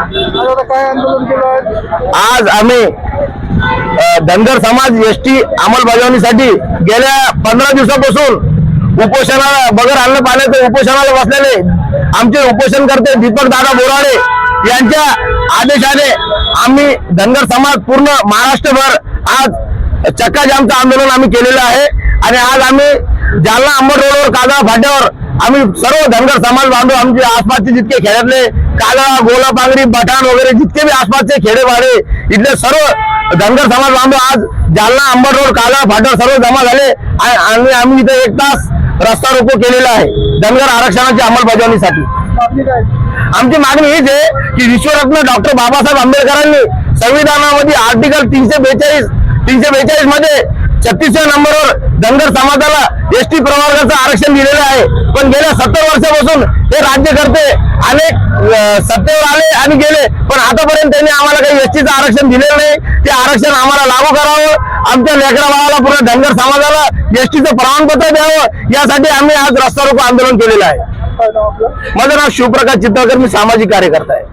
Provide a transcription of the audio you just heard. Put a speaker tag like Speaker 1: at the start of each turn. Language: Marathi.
Speaker 1: काय आंदोलन केलं?
Speaker 2: आज आम्ही धनगर समाज एसटी अंमलबजावणीसाठी गेल्या 15 दिवसापासून उपोषणाला बगर अन्न पाण्याचे उपोषणाला बसलेले आमचे उपोषणकर्ते दीपक दादा बोराडे यांच्या आदेशाने आम्ही धनगर समाज पूर्ण महाराष्ट्रभर आज चक्का जामचं आंदोलन आम्ही केलेलं आहे। आणि आज आम्ही जालना अंबड रोडवर कागळा फाट्यावर आम्ही सर्व धनगर समाज बांधव आमचे आसपासचे जितके खेड्यातले कागळा गोला पांगरी बठाण वगैरे जितके बी आसपासचे खेडेपाडे इथले सर्व धनगर समाज बांधव आज जालना अंबड रोड कागळा फाट्यावर सर्व जमा झाले आणि आम्ही इथे 1 तास रस्ता रोको केलेला आहे धनगर आरक्षणाची अंमलबजावणीसाठी। आमची मागणी हीच आहे की विश्वरत्न डॉक्टर बाबासाहेब आंबेडकरांनी संविधानामध्ये आर्टिकल 342 मध्ये 36व्या नंबरवर धनगर समाजाला एसटी प्रवर्गाचं आरक्षण दिलेलं आहे। पण गेल्या 70 वर्षापासून हे राज्यकर्ते अनेक सत्तेवर आले आणि गेले, पण आतापर्यंत त्यांनी आम्हाला काही एसटीचं आरक्षण दिलेलं नाही। ते आरक्षण आम्हाला लागू करावं, आमच्या लेकरा बाळाला पूर्ण धनगर समाजाला एसटीचं प्रमाणपत्र द्यावं, यासाठी आम्ही आज रस्ता रोको आंदोलन केलेलं आहे। माझं नाव शिवप्रकाश चितळकर, मी सामाजिक कार्यकर्ता आहे।